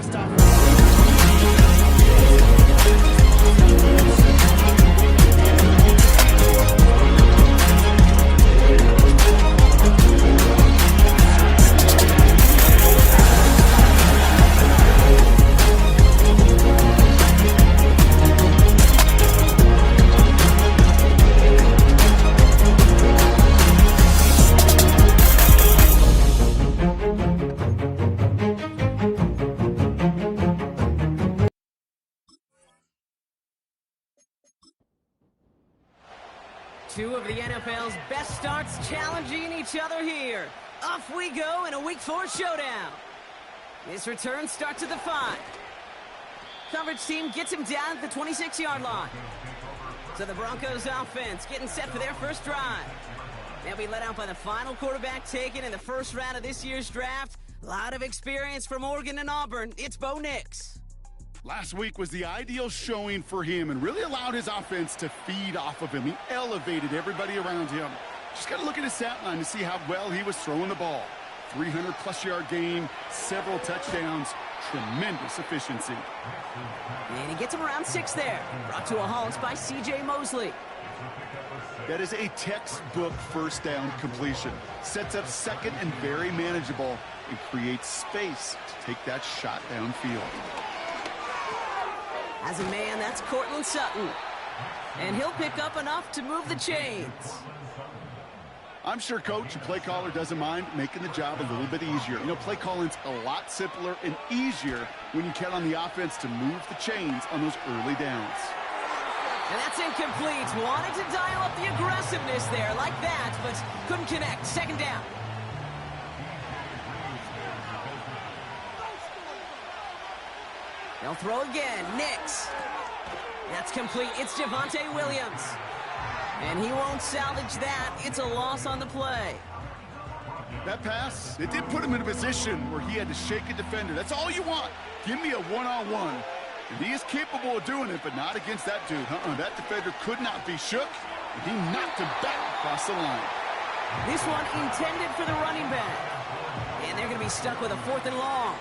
best offense. Two of the NFL's best starts challenging each other here. Off we go in a Week 4 showdown. This return starts at the 5. Coverage team gets him down at the 26-yard line. So the Broncos offense getting set for their first drive. They'll be led out by the final quarterback taken in the first round of this year's draft. A lot of experience from Oregon and Auburn. It's Bo Nix. Last week was the ideal showing for him and really allowed his offense to feed off of him. He elevated everybody around him. Just got to look at his stat line to see how well he was throwing the ball. 300-plus yard game, several touchdowns, tremendous efficiency. And he gets him around 6 there. Brought to a halt by C.J. Mosley. That is a textbook first down completion. Sets up second and very manageable and creates space to take that shot downfield. As a man, that's Cortland Sutton. And he'll pick up enough to move the chains. I'm sure coach and play caller doesn't mind making the job a little bit easier. You know, play calling's a lot simpler and easier when you count on the offense to move the chains on those early downs. And that's incomplete. Wanted to dial up the aggressiveness there like that, but couldn't connect. Second down. They'll throw again. Nix. That's complete. It's Javonte Williams. And he won't salvage that. It's a loss on the play. That pass, it did put him in a position where he had to shake a defender. That's all you want. Give me a one-on-one. And he is capable of doing it, but not against that dude. That defender could not be shook. And he knocked him back across the line. This one intended for the running back. And they're going to be stuck with a 4th and long.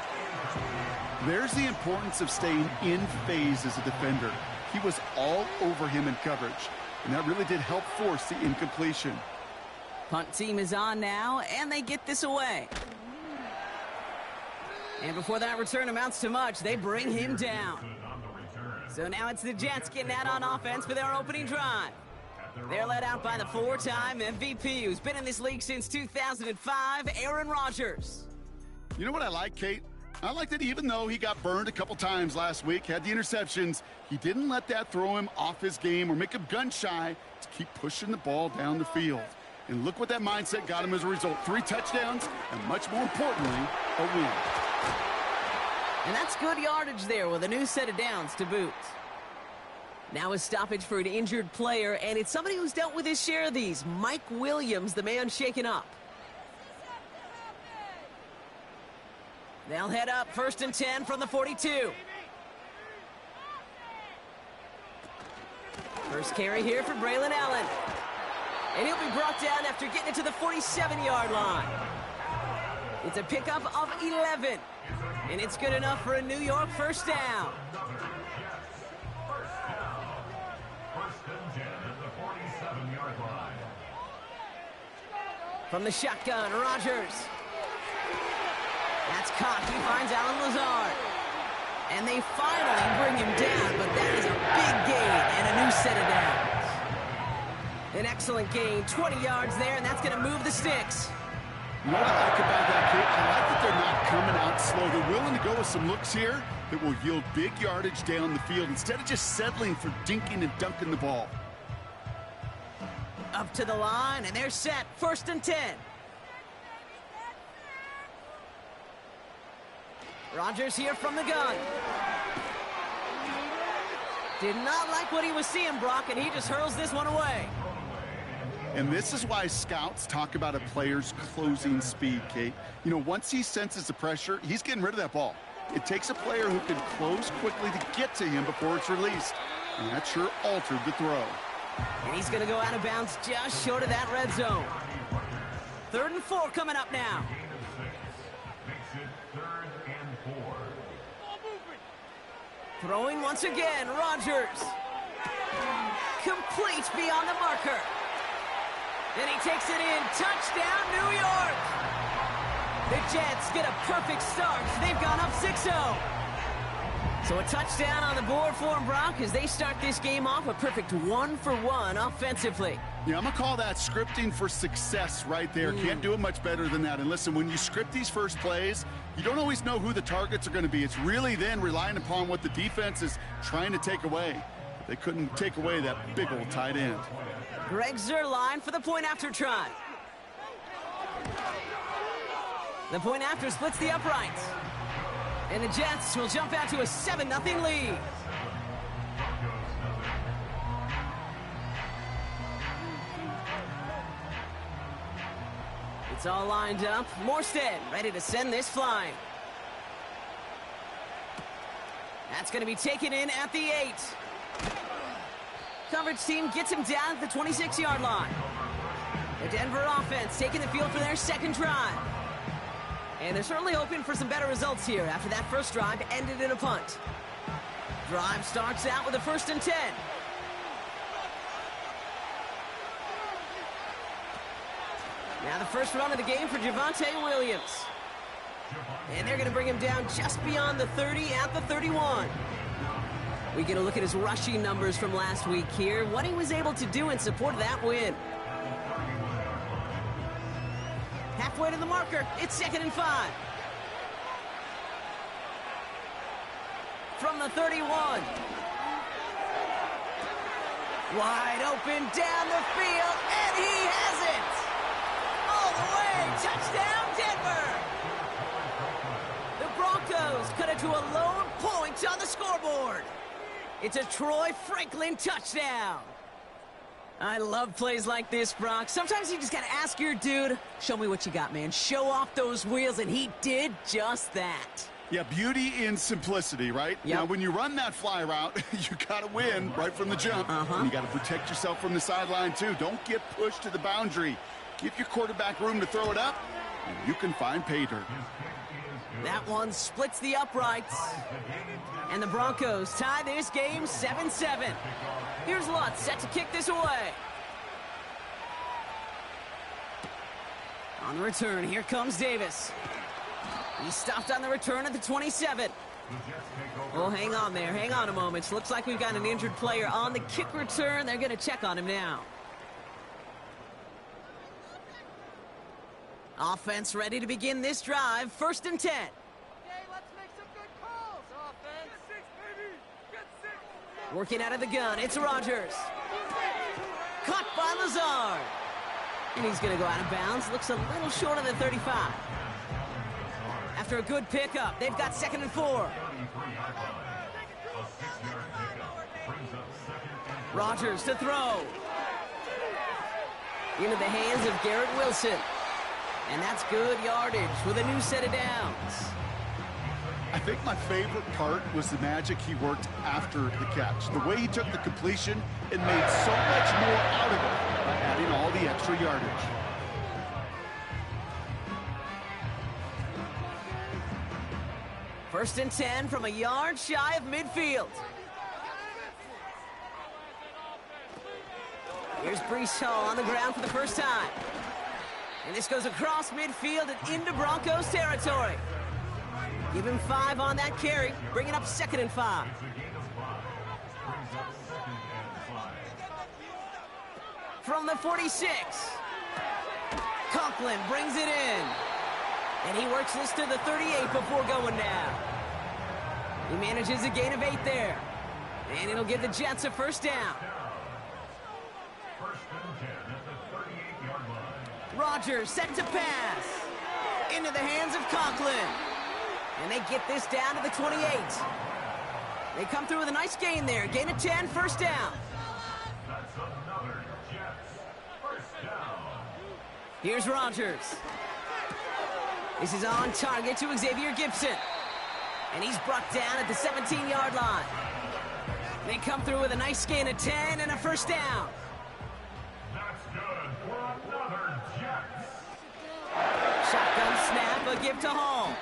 There's the importance of staying in phase as a defender. He was all over him in coverage, and that really did help force the incompletion. Punt team is on now, and they get this away. And before that return amounts to much, they bring him down. So now it's the Jets getting out on offense for their opening drive. They're led out by the 4-time MVP who's been in this league since 2005, Aaron Rodgers. You know what I like, Kate? I like that even though he got burned a couple times last week, had the interceptions, he didn't let that throw him off his game or make him gun-shy to keep pushing the ball down the field. And look what that mindset got him as a result. 3 touchdowns, and much more importantly, a win. And that's good yardage there with a new set of downs to boot. Now a stoppage for an injured player, and it's somebody who's dealt with his share of these. Mike Williams, the man shaken up. They'll head up 1st and 10 from the 42. First carry here for Braylon Allen. And he'll be brought down after getting it to the 47-yard line. It's a pickup of 11. And it's good enough for a New York first down. From the shotgun, Rodgers. That's caught. He finds Alan Lazard. And they finally bring him down, but that is a big gain and a new set of downs. An excellent gain, 20 yards there, and that's going to move the sticks. You know what I like about that, Kate? I like that they're not coming out slow. They're willing to go with some looks here that will yield big yardage down the field instead of just settling for dinking and dunking the ball. Up to the line, and they're set. 1st and 10. Rodgers here from the gun. Did not like what he was seeing, Brock, and he just hurls this one away. And this is why scouts talk about a player's closing speed, Kate. You know, once he senses the pressure, he's getting rid of that ball. It takes a player who can close quickly to get to him before it's released. And that sure altered the throw. And he's going to go out of bounds just short of that red zone. 3rd and 4 coming up now. Throwing once again, Rodgers. Complete beyond the marker. Then he takes it in. Touchdown, New York. The Jets get a perfect start. They've gone up 6-0. So a touchdown on the board for them, Brock, as they start this game off a perfect 1-for-1 offensively. Yeah, I'm going to call that scripting for success right there. Can't do it much better than that. And listen, when you script these first plays, you don't always know who the targets are going to be. It's really then relying upon what the defense is trying to take away. They couldn't take away that big old tight end. Greg Zuerlein for the point after try. The point after splits the uprights. And the Jets will jump out to a 7-0 lead. It's all lined up. Morstead ready to send this flying. That's going to be taken in at the 8. Coverage team gets him down at the 26-yard line. The Denver offense taking the field for their second drive. And they're certainly hoping for some better results here after that first drive ended in a punt. Drive starts out with a 1st and 10. Now the first run of the game for Javonte Williams. And they're going to bring him down just beyond the 30 at the 31. We get a look at his rushing numbers from last week here, what he was able to do in support of that win. Halfway to the marker, it's 2nd and 5. From the 31. Wide open down the field, and he has it! All the way, touchdown Denver! The Broncos cut it to a lone point on the scoreboard. It's a Troy Franklin touchdown. I love plays like this, Brock. Sometimes you just got to ask your dude, show me what you got, man. Show off those wheels, and he did just that. Yeah, beauty in simplicity, right? Yep. Now, when you run that fly route, you got to win right from the jump. And you got to protect yourself from the sideline, too. Don't get pushed to the boundary. Give your quarterback room to throw it up, and you can find pay dirt. That one splits the uprights. And the Broncos tie this game 7-7. Here's Lutz set to kick this away. On the return, here comes Davis. He stopped on the return at the 27. Oh, hang on there. Hang on a moment. Looks like we've got an injured player on the kick return. They're going to check on him now. Offense ready to begin this drive. 1st and 10. Working out of the gun, it's Rodgers. Caught by Lazard. And he's going to go out of bounds. Looks a little short of the 35. After a good pickup, they've got 2nd and 4. Rodgers to throw. Into the hands of Garrett Wilson. And that's good yardage with a new set of downs. I think my favorite part was the magic he worked after the catch. The way he took the completion and made so much more out of it by adding all the extra yardage. First and 10 from a yard shy of midfield. Here's Breece Hall on the ground for the first time. And this goes across midfield and into Broncos territory. Give him 5 on that carry, bringing up 2nd and 5. From the 46. Conklin brings it in. And he works this to the 38 before going down. He manages a gain of 8 there. And it'll give the Jets a first down. Rodgers set to pass. Into the hands of Conklin. And they get this down to the 28. They come through with a nice gain there. Gain of 10, first down. Here's Rodgers. This is on target to Xavier Gibson. And he's brought down at the 17-yard line. They come through with a nice gain of 10 and a first down. That's good for another Jets. Shotgun snap, a give to Hall.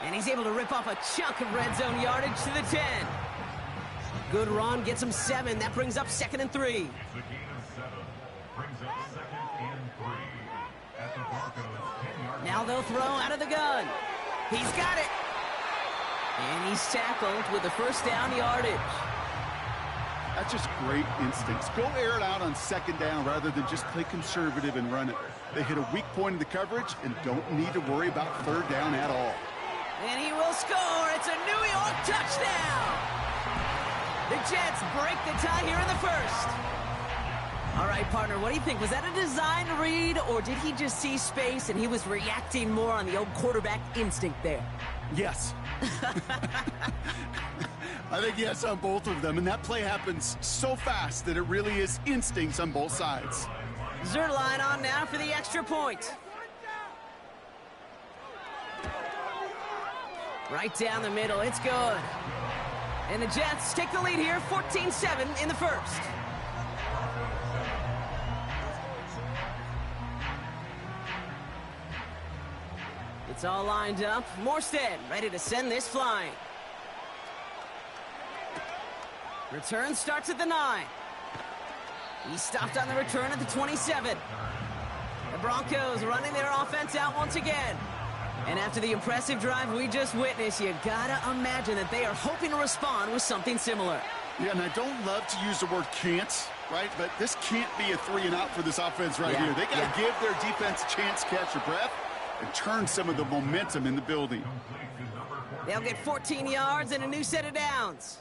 And he's able to rip off a chunk of red zone yardage to the 10. Good run, gets him 7. That brings up 2nd and 3. It's a gain of 7. Brings up 2nd and 3. At the Broncos 10-yard. Now they'll throw out of the gun. He's got it. And he's tackled with the first down yardage. That's just great instincts. Go air it out on 2nd down rather than just play conservative and run it. They hit a weak point in the coverage and don't need to worry about 3rd down at all. And he will score. It's a New York touchdown. The Jets break the tie here in the first. All right, partner, what do you think? Was that a design read, or did he just see space and he was reacting more on the old quarterback instinct there? Yes. I think yes on both of them, and that play happens so fast that it really is instincts on both sides. Zerline on now for the extra point. Right down the middle, it's good. And the Jets take the lead here, 14-7 in the first. It's all lined up. Morstead ready to send this flying. Return starts at the 9. He stopped on the return at the 27. The Broncos running their offense out once again. And after the impressive drive we just witnessed, you gotta imagine that they are hoping to respond with something similar. Yeah, and I don't love to use the word can't, right? But this can't be a 3-and-out for this offense right here. They got to give their defense a chance to catch their breath and turn some of the momentum in the building. They'll get 14 yards and a new set of downs.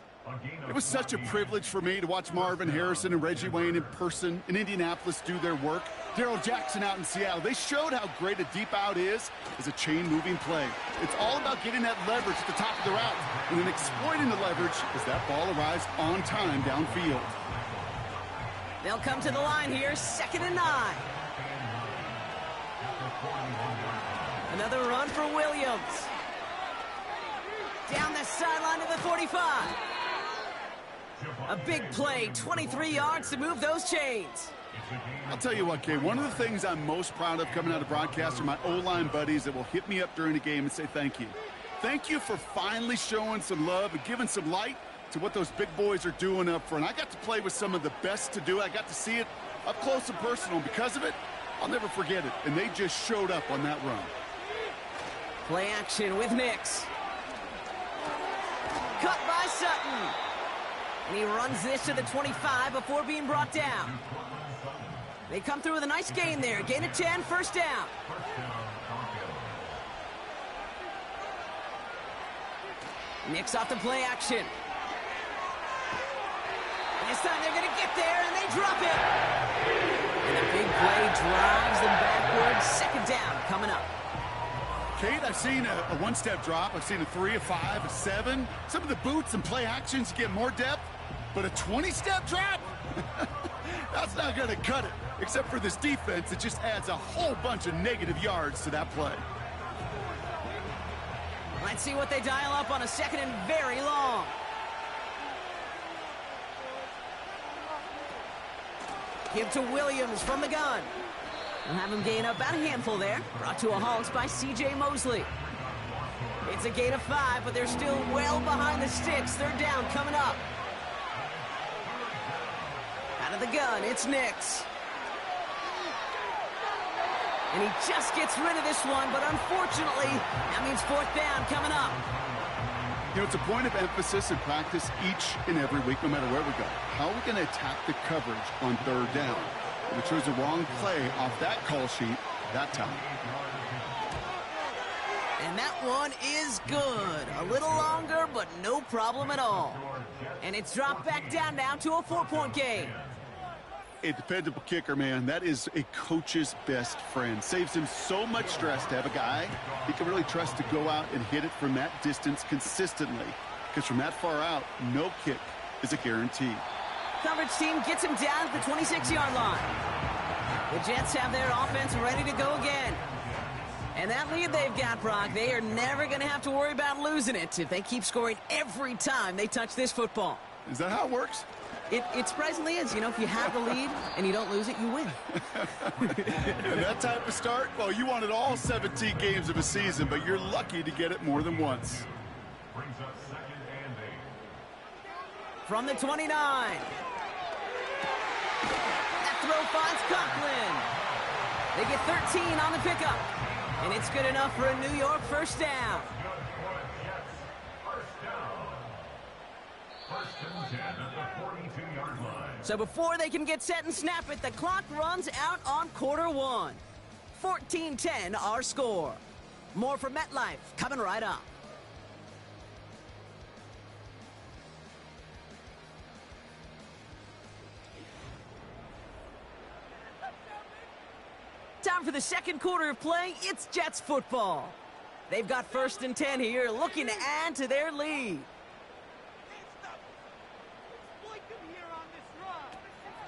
It was such a privilege for me to watch Marvin Harrison and Reggie Wayne in person in Indianapolis do their work. Darrell Jackson out in Seattle. They showed how great a deep out is as a chain-moving play. It's all about getting that leverage at the top of the route and then exploiting the leverage as that ball arrives on time downfield. They'll come to the line here, 2nd and 9. Another run for Williams. Down the sideline to the 45. A big play, 23 yards to move those chains. I'll tell you what, Kay, one of the things I'm most proud of coming out of broadcast are my O-line buddies that will hit me up during the game and say thank you. Thank you for finally showing some love and giving some light to what those big boys are doing up front. I got to play with some of the best to do it. I got to see it up close and personal. Because of it, I'll never forget it. And they just showed up on that run. Play action with Nix. Cut by Sutton. And he runs this to the 25 before being brought down. They come through with a nice gain there. Gain of 10, first down. Nix off the play action. This time they're going to get there, and they drop it. And a big play drives them backwards. 2nd down coming up. Kate, I've seen a one-step drop. I've seen a 3, a 5, a 7. Some of the boots and play actions get more depth, but a 20-step drop? That's not going to cut it. Except for this defense, it just adds a whole bunch of negative yards to that play. Let's see what they dial up on a 2nd and very long. Give to Williams from the gun. We'll have him gain up about a handful there. Brought to a halt by C.J. Mosley. It's a gain of 5, but they're still well behind the sticks. 3rd down coming up. Out of the gun, it's Nix. And he just gets rid of this one, but unfortunately, that means 4th down coming up. You know, it's a point of emphasis in practice each and every week, no matter where we go. How are we going to attack the coverage on 3rd down? We chose the wrong play off that call sheet that time. And that one is good. A little longer, but no problem at all. And it's dropped back down now to a 4-point game. A dependable kicker, man, that is a coach's best friend. Saves him so much stress to have a guy he can really trust to go out and hit it from that distance consistently. Because from that far out, no kick is a guarantee. Coverage team gets him down at the 26-yard line. The Jets have their offense ready to go again. And that lead they've got, Brock, they are never going to have to worry about losing it if they keep scoring every time they touch this football. Is that how it works? It surprisingly is. You know, if you have the lead and you don't lose it, you win. And that type of start, well, you wanted all 17 games of a season, but you're lucky to get it more than once. Brings up 2nd and 8. From the 29. That throw finds Conklin. They get 13 on the pickup. And it's good enough for a New York first down. First and 10 at the 42-yard line. So before they can get set and snap it, the clock runs out on quarter one. 14-10 our score. More from MetLife coming right up. Time for the second quarter of play. It's Jets football. They've got first and 10 here, looking to add to their lead.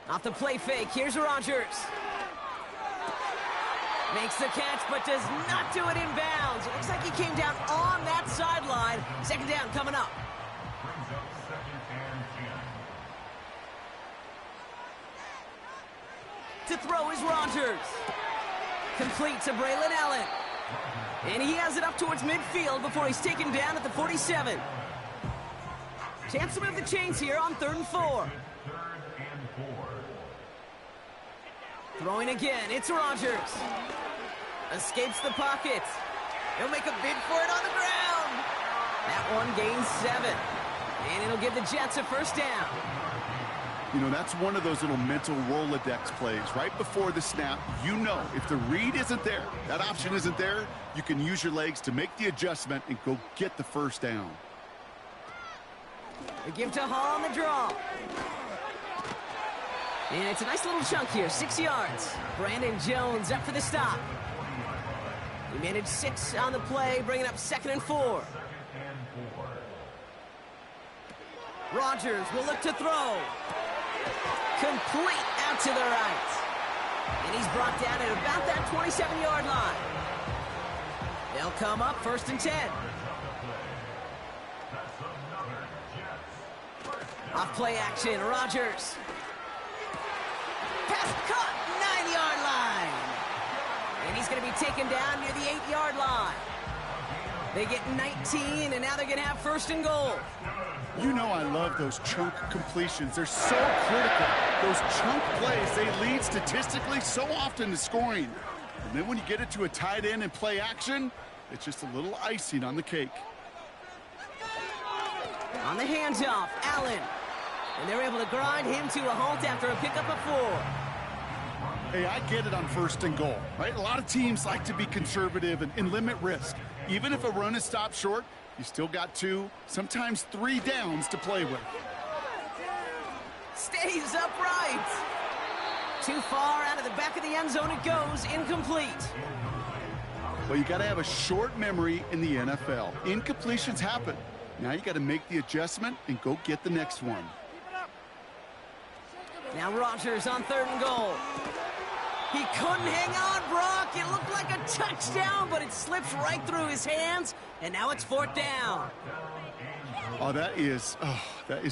Off the play fake, here's Rodgers. Makes the catch, but does not do it in bounds. It looks like he came down on that sideline. Second down coming up. Brings up second and 10. To throw is Rodgers. Complete to Braylon Allen. And he has it up towards midfield before he's taken down at the 47. Chance to move the chains here on 3rd and 4. Third and 4. Throwing again, it's Rodgers. Escapes the pocket. He'll make a bid for it on the ground. That one gains 7. And it'll give the Jets a first down. You know, that's one of those little mental Rolodex plays. Right before the snap, you know if the read isn't there, that option isn't there, you can use your legs to make the adjustment and go get the first down. They give to Hall on the draw. And it's a nice little chunk here, 6 yards. Brandon Jones up for the stop. He managed 6 on the play, bringing up 2nd and 4. Second and 4. Rodgers will look to throw. Complete out to the right. And he's brought down at about that 27-yard line. They'll come up 1st and 10. Off play action, Rodgers. Pass caught, 9-yard line. And he's going to be taken down near the 8-yard line. They get 19, and now they're going to have 1st and goal. You know I love those chunk completions. They're so critical. Those chunk plays, they lead statistically so often to scoring. And then when you get it to a tight end and play action, it's just a little icing on the cake. On the handoff, Allen. And they're able to grind him to a halt after a pickup of 4. Hey, I get it on 1st and goal, right? A lot of teams like to be conservative and limit risk. Even if a run is stopped short, you still got 2, sometimes 3 downs to play with. Stays upright. Too far out of the back of the end zone it goes, incomplete. Well, you got to have a short memory in the NFL. Incompletions happen. Now you got to make the adjustment and go get the next one. Now Rodgers on 3rd and goal. He couldn't hang on, Brock. It looked like a touchdown, but it slips right through his hands, and now it's 4th down. Oh, that is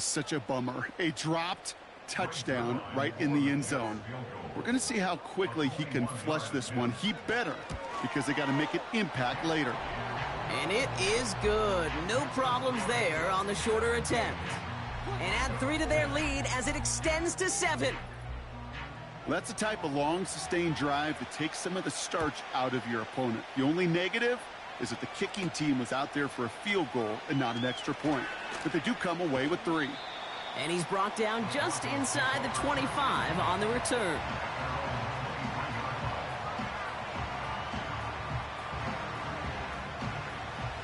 such a bummer. A dropped touchdown right in the end zone. We're going to see how quickly he can flush this one. He better, because they got to make an impact later. And it is good. No problems there on the shorter attempt. And add 3 to their lead as it extends to 7. Well, that's the type of long, sustained drive that takes some of the starch out of your opponent. The only negative is that the kicking team was out there for a field goal and not an extra point. But they do come away with 3. And he's brought down just inside the 25 on the return.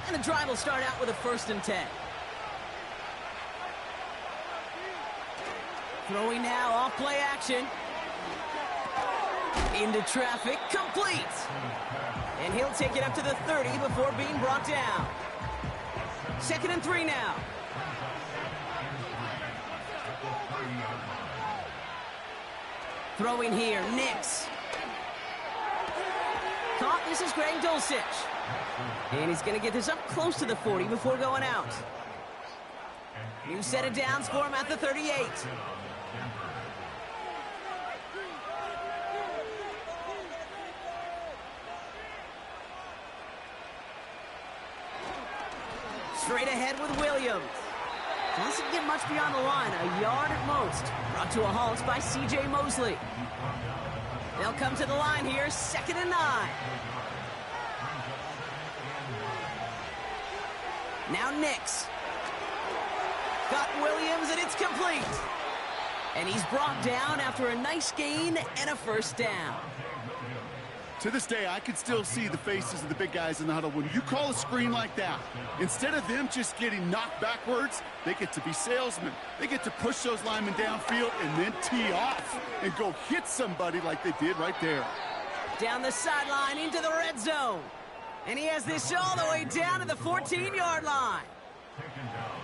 And the drive will start out with a 1st and 10. Throwing now, off play action. Into traffic, complete. And he'll take it up to the 30 before being brought down. 2nd and 3 now. Throwing here, Nix. Caught, this is Greg Dulcich. And he's going to get this up close to the 40 before going out. New set of downs for him at the 38. Straight ahead with Williams. Doesn't get much beyond the line, a yard at most. Brought to a halt by C.J. Mosley. They'll come to the line here, 2nd and 9. Now Nix. Got Williams, and it's complete. And he's brought down after a nice gain and a first down. To this day, I can still see the faces of the big guys in the huddle. When you call a screen like that, instead of them just getting knocked backwards, they get to be salesmen. They get to push those linemen downfield and then tee off and go hit somebody like they did right there. Down the sideline into the red zone. And he has this all the way down to the 14-yard line.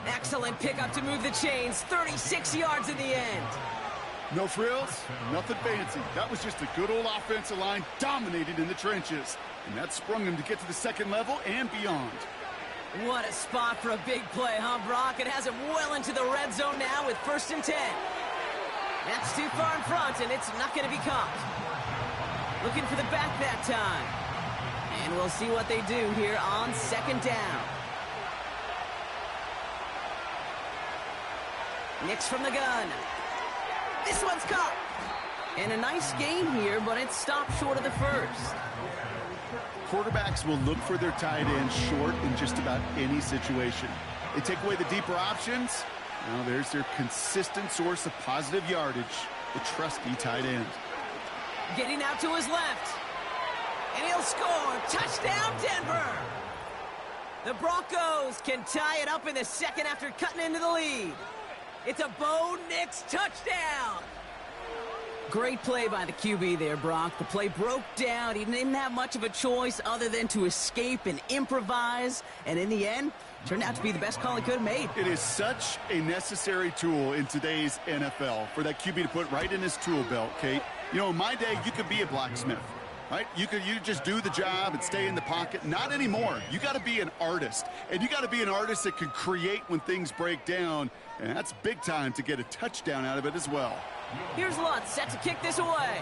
Excellent pickup to move the chains, 36 yards in the end. No frills, nothing fancy. That was just a good old offensive line dominating in the trenches. And that sprung him to get to the second level and beyond. What a spot for a big play, huh, Brock? It has him well into the red zone now with 1st and 10. That's too far in front, and it's not going to be caught. Looking for the back that time. And we'll see what they do here on 2nd down. Nix from the gun. This one's caught. And a nice gain here, but it's stopped short of the first. Quarterbacks will look for their tight end short in just about any situation. They take away the deeper options. Now there's their consistent source of positive yardage, the trusty tight end. Getting out to his left. And he'll score. Touchdown, Denver. The Broncos can tie it up in the second after cutting into the lead. It's a Bo Nix touchdown. Great play by the QB there, Brock. The play broke down. He didn't have much of a choice other than to escape and improvise. And in the end, turned out to be the best call he could have made. It is such a necessary tool in today's NFL for that QB to put right in his tool belt, Kate. You know, in my day, you could be a blacksmith, right? You just do the job and stay in the pocket. Not anymore. You got to be an artist. And you got to be an artist that can create when things break down. And that's big time to get a touchdown out of it as well. Here's Lutz set to kick this away.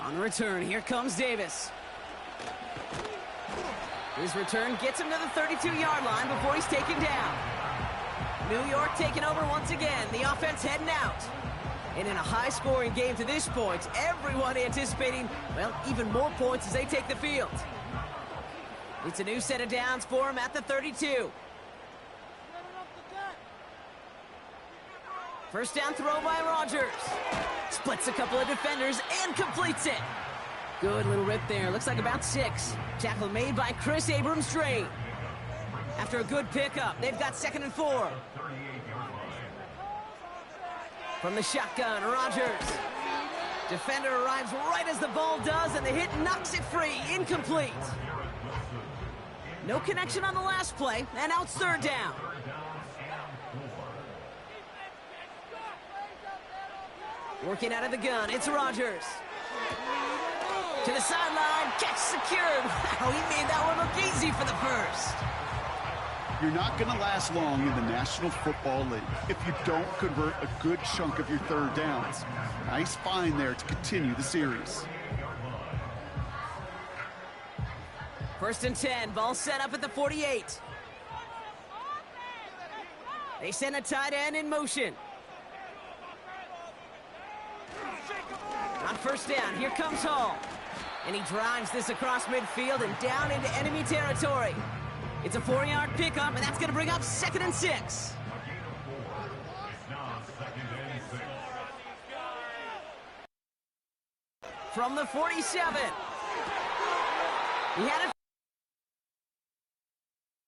On the return, here comes Davis. His return gets him to the 32-yard line before he's taken down. New York taking over once again. The offense heading out. And in a high-scoring game to this point, everyone anticipating, well, even more points as they take the field. It's a new set of downs for him at the 32. First down throw by Rodgers. Splits a couple of defenders and completes it. Good little rip there. Looks like about 6. Tackle made by Chris Abrams-Drain. After a good pickup, they've got 2nd and 4. From the shotgun, Rodgers. Defender arrives right as the ball does, and the hit knocks it free. Incomplete. No connection on the last play, and now it's 3rd down. Working out of the gun, it's Rodgers. To the sideline, catch secured. Wow, he made that one look easy for the first. You're not going to last long in the National Football League if you don't convert a good chunk of your 3rd downs. Nice find there to continue the series. 1st and 10, ball set up at the 48. They send a tight end in motion. On 1st down, here comes Hall. And he drives this across midfield and down into enemy territory. It's a 4-yard pickup, and that's going to bring up 2nd and 6. From the 47. He had a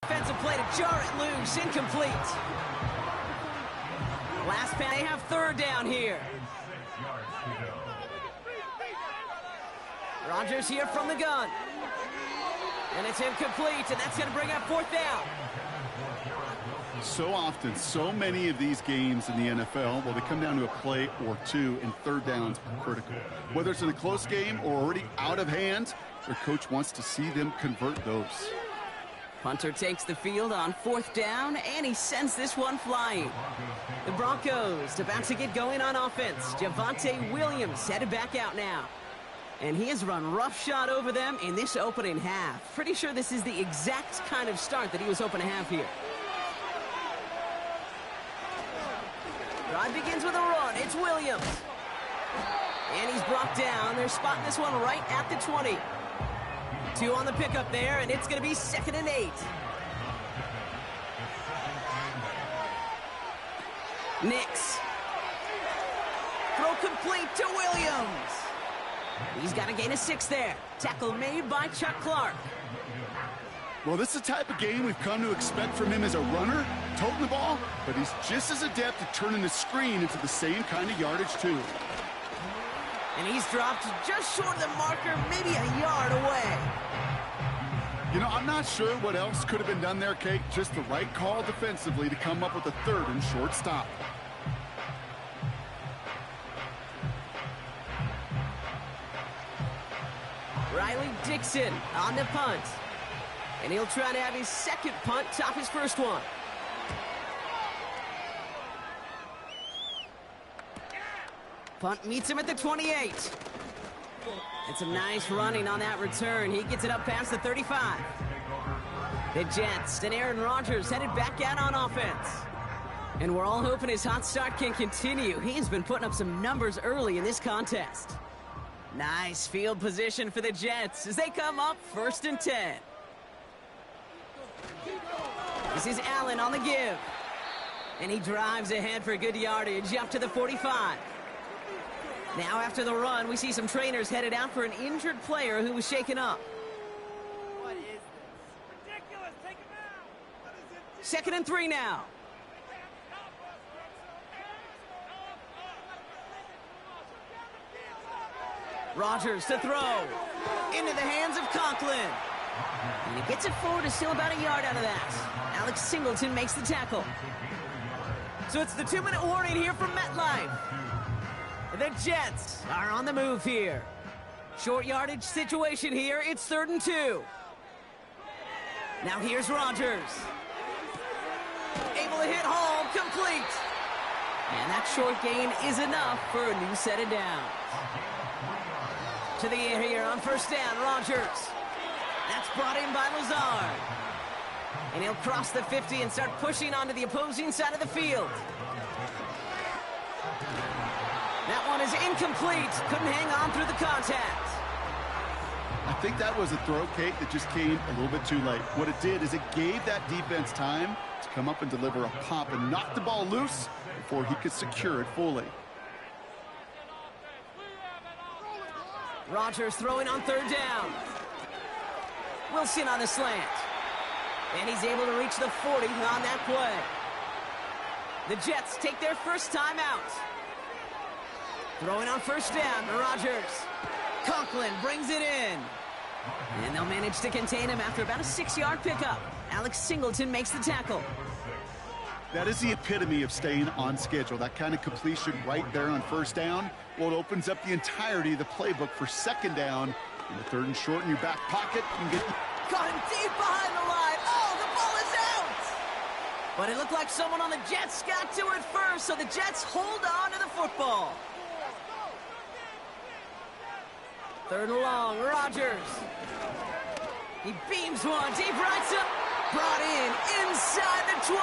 defensive play to jar it loose, incomplete. Last pass, they have 3rd down here. Rodgers here from the gun. And it's incomplete, and that's going to bring up 4th down. So often, so many of these games in the NFL, well, they come down to a play or two, and 3rd downs are critical. Whether it's in a close game or already out of hand, their coach wants to see them convert those. Punter takes the field on 4th down, and he sends this one flying. The Broncos about to get going on offense. Javonte Williams headed back out now. And he has run roughshod over them in this opening half. Pretty sure this is the exact kind of start that he was hoping to have here. Drive begins with a run. It's Williams. And he's brought down. They're spotting this one right at the 20. 2 on the pickup there, and it's going to be 2nd and 8. Nix. Throw complete to Williams. He's got a gain of 6 there. Tackle made by Chuck Clark. Well, this is the type of game we've come to expect from him as a runner, toting the ball, but he's just as adept at turning the screen into the same kind of yardage, too. And he's dropped just short of the marker, maybe a yard away. You know, I'm not sure what else could have been done there, Kate. Just the right call defensively to come up with a 3rd and short stop. Riley Dixon on the punt. And he'll try to have his 2nd punt top his 1st one. Punt meets him at the 28. And some nice running on that return. He gets it up past the 35. The Jets and Aaron Rodgers headed back out on offense. And we're all hoping his hot start can continue. He has been putting up some numbers early in this contest. Nice field position for the Jets as they come up 1st and 10. This is Allen on the give. And he drives ahead for good yardage up to the 45. Now after the run, we see some trainers headed out for an injured player who was shaken up. What is this? Ridiculous! Take him out! What is it? 2nd and 3 now. Rodgers to throw. Into the hands of Conklin. And he gets it forward to still about a yard out of that. Alex Singleton makes the tackle. So it's the 2-minute warning here from MetLife. The Jets are on the move here. Short yardage situation here. It's 3rd and 2. Now here's Rodgers. Able to hit home, complete. And that short gain is enough for a new set of downs. To the air here on 1st down, Rodgers. That's brought in by Lazard. And he'll cross the 50 and start pushing onto the opposing side of the field. That one is incomplete. Couldn't hang on through the contact. I think that was a throw, Kate, that just came a little bit too late. What it did is it gave that defense time to come up and deliver a pop and knock the ball loose before he could secure it fully. Rodgers throwing on 3rd down. Wilson on the slant. And he's able to reach the 40 on that play. The Jets take their 1st time out. Throwing on 1st down, Rodgers. Conklin brings it in. And they'll manage to contain him after about a 6-yard pickup. Alex Singleton makes the tackle. That is the epitome of staying on schedule. That kind of completion right there on 1st down. Well, it opens up the entirety of the playbook for 2nd down. In the 3rd and short in your back pocket. You can get... Caught him deep behind the line. Oh, the ball is out! But it looked like someone on the Jets got to it first, so the Jets hold on to the football. 3rd and long, Rodgers. He beams one deep right up. Brought in inside the 20.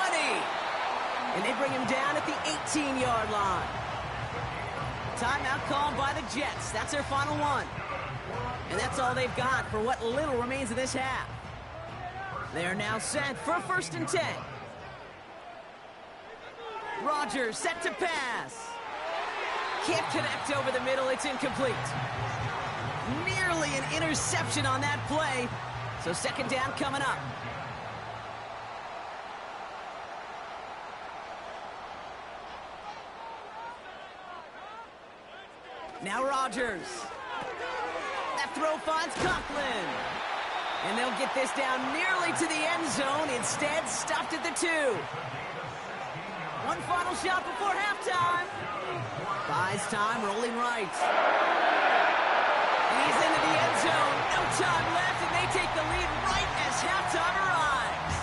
And they bring him down at the 18-yard line. Timeout called by the Jets. That's their final one. And that's all they've got for what little remains of this half. They're now set for 1st and 10. Rodgers set to pass. Can't connect over the middle. It's incomplete. Nearly an interception on that play. So 2nd down coming up. Now Rodgers. That throw finds Conklin. And they'll get this down nearly to the end zone. Instead, stopped at the 2. One final shot before halftime. Buys time, rolling right. And he's into the end zone. No time left, and they take the lead right as halftime arrives.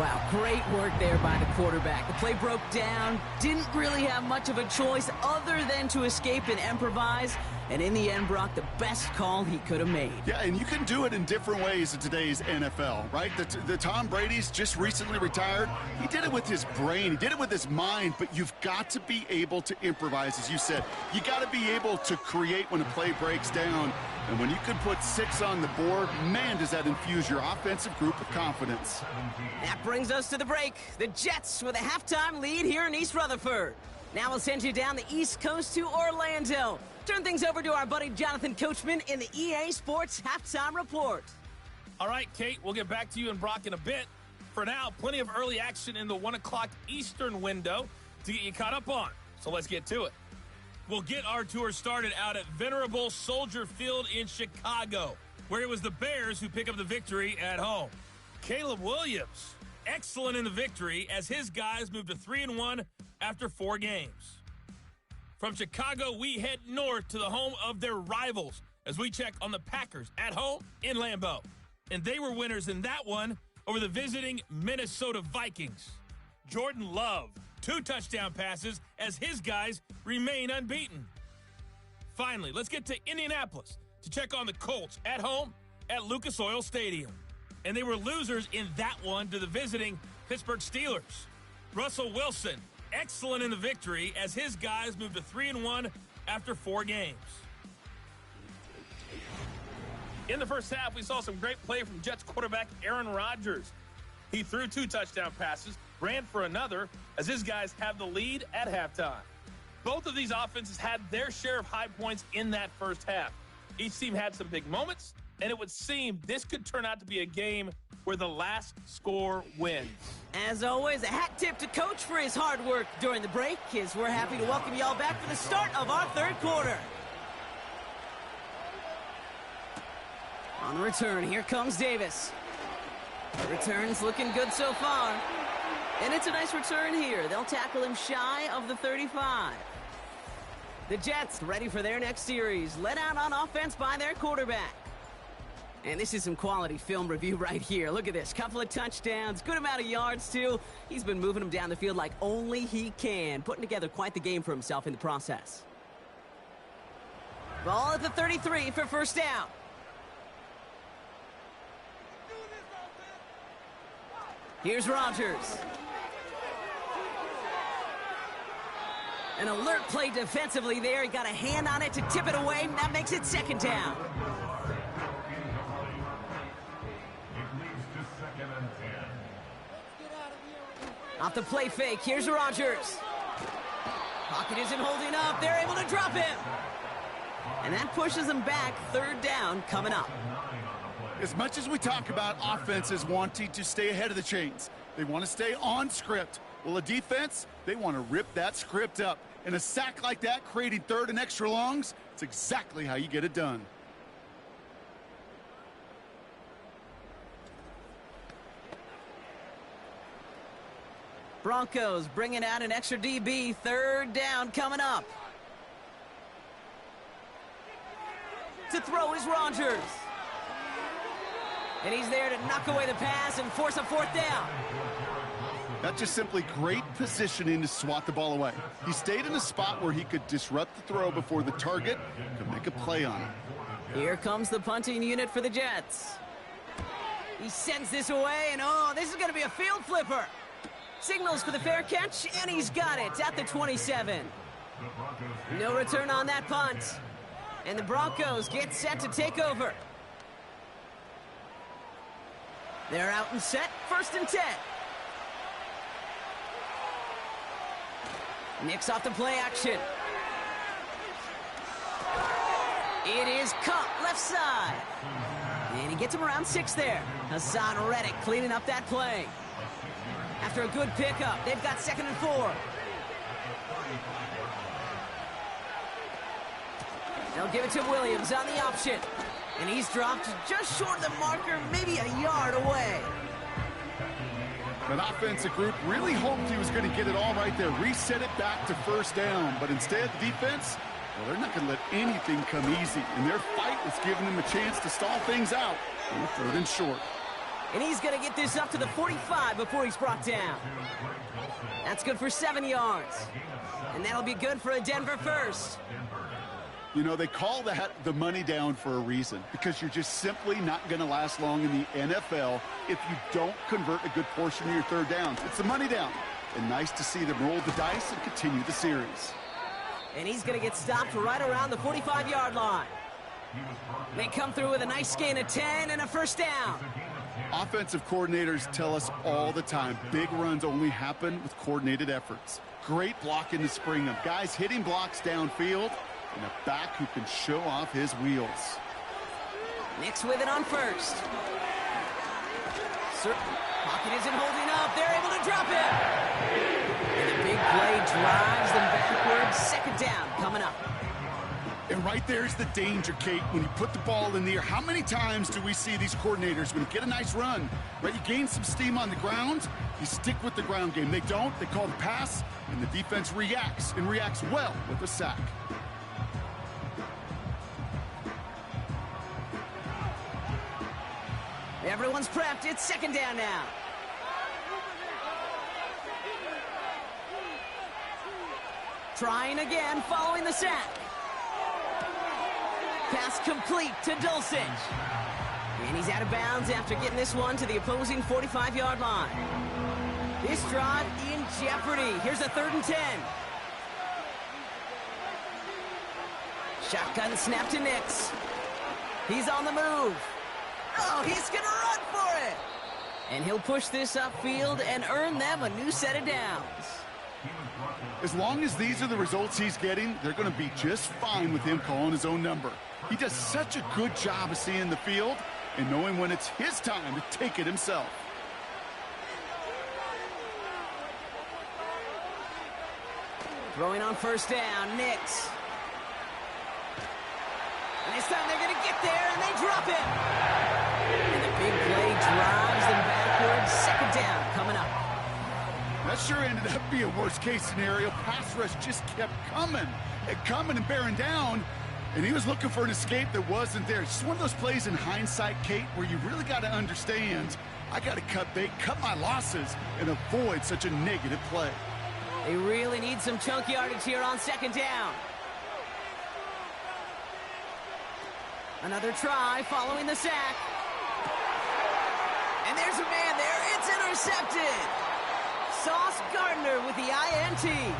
Wow, great work there by the quarterback. The play broke down. Didn't really have much of a choice other than to escape and improvise. And in the end, Brock, the best call he could have made. Yeah, and you can do it in different ways in today's NFL, right? The Tom Brady's just recently retired. He did it with his brain. He did it with his mind, but you've got to be able to improvise, as you said. You got to be able to create when a play breaks down. And when you can put 6 on the board, man, does that infuse your offensive group with confidence. That brings us to the break. The Jets with a halftime lead here in East Rutherford. Now we'll send you down the East Coast to Orlando. Turn things over to our buddy Jonathan Coachman in the EA Sports Halftime Report. All right, Kate, we'll get back to you and Brock in a bit. For now, plenty of early action in the 1 o'clock Eastern window to get you caught up on. So let's get to it. We'll get our tour started out at Venerable Soldier Field in Chicago, where it was the Bears who pick up the victory at home. Caleb Williams, excellent in the victory as his guys moved to 3-1 after 4 games. From Chicago, we head north to the home of their rivals as we check on the Packers at home in Lambeau. And they were winners in that one over the visiting Minnesota Vikings. Jordan Love, 2 touchdown passes as his guys remain unbeaten. Finally, let's get to Indianapolis to check on the Colts at home at Lucas Oil Stadium. And they were losers in that one to the visiting Pittsburgh Steelers. Russell Wilson, excellent in the victory as his guys moved to 3-1 after 4 games. In the first half, we saw some great play from Jets quarterback Aaron Rodgers. He threw 2 touchdown passes, ran for another, as his guys have the lead at halftime. Both of these offenses had their share of high points in that first half. Each team had some big moments, and it would seem this could turn out to be a game where the last score wins. As always, a hat tip to Coach for his hard work during the break, as we're happy to welcome y'all back for the start of our 3rd quarter. On the return, here comes Davis. The return's looking good so far. And it's a nice return here. They'll tackle him shy of the 35. The Jets ready for their next series, led out on offense by their quarterback. And this is some quality film review right here. Look at this. Couple of touchdowns, good amount of yards, too. He's been moving them down the field like only he can, putting together quite the game for himself in the process. Ball at the 33 for first down. Here's Rodgers. An alert play defensively there. He got a hand on it to tip it away, and that makes it 2nd down. Off the play fake, here's Rodgers. Pocket isn't holding up. They're able to drop him. And that pushes them back. 3rd down coming up. As much as we talk about offenses wanting to stay ahead of the chains, they want to stay on script. Well, a defense, they want to rip that script up. And a sack like that, creating 3rd and extra longs, it's exactly how you get it done. Broncos bringing out an extra DB. 3rd down coming up. To throw is Rodgers. And he's there to knock away the pass and force a 4th down. That's just simply great positioning to swat the ball away. He stayed in a spot where he could disrupt the throw before the target could make a play on it. Here comes the punting unit for the Jets. He sends this away, and this is going to be a field flipper. Signals for the fair catch, and he's got it at the 27. No return on that punt. And the Broncos get set to take over. They're out and set, 1st and 10. Nicks off the play action. It is caught left side. And he gets him around 6 there. Hassan Reddick cleaning up that play. After a good pickup, they've got 2nd and 4. They'll give it to Williams on the option. And he's dropped just short of the marker, maybe a yard away. That offensive group really hoped he was going to get it all right there, reset it back to 1st down. But instead, the defense, well, they're not going to let anything come easy. And their fight was giving them a chance to stall things out on 3rd and short. And he's going to get this up to the 45 before he's brought down. That's good for 7 yards. And that'll be good for a Denver 1st. You know, they call that the money down for a reason, because you're just simply not going to last long in the NFL if you don't convert a good portion of your third downs. It's the money down. And nice to see them roll the dice and continue the series. And he's going to get stopped right around the 45-yard line. They come through with a nice gain of 10 and a first down. Offensive coordinators tell us all the time, big runs only happen with coordinated efforts. Great blocking to spring them. Guys hitting blocks downfield, and a back who can show off his wheels. Nix with it on first. Pocket isn't holding up. They're able to drop it. And the big play drives them backwards. Second down coming up. And right there's the danger, Kate, when you put the ball in the air. How many times do we see these coordinators, when you get a nice run, right, you gain some steam on the ground, you stick with the ground game. They don't. They call the pass, and the defense reacts, and reacts well with a sack. Everyone's prepped. It's second down now. Trying again following the sack. Pass complete to Dulcich. And he's out of bounds after getting this one to the opposing 45-yard line. This drive in jeopardy. Here's a 3rd and 10. Shotgun snap to Nix. He's on the move. Oh, he's going to run for it. And he'll push this upfield and earn them a new set of downs. As long as these are the results he's getting, they're going to be just fine with him calling his own number. He does such a good job of seeing the field and knowing when it's his time to take it himself. Throwing on first down, Nix. And this time they're going to get there, and they drop it. And the big play drives them backwards. Second down coming up. That sure ended up being a worst-case scenario. Pass rush just kept coming and bearing down, and he was looking for an escape that wasn't there. It's just one of those plays in hindsight, Kate, where you really got to understand, I got to cut bait, cut my losses, and avoid such a negative play. They really need some chunk yardage here on second down. Another try following the sack. And there's a man there. It's intercepted. Sauce Gardner with the INT.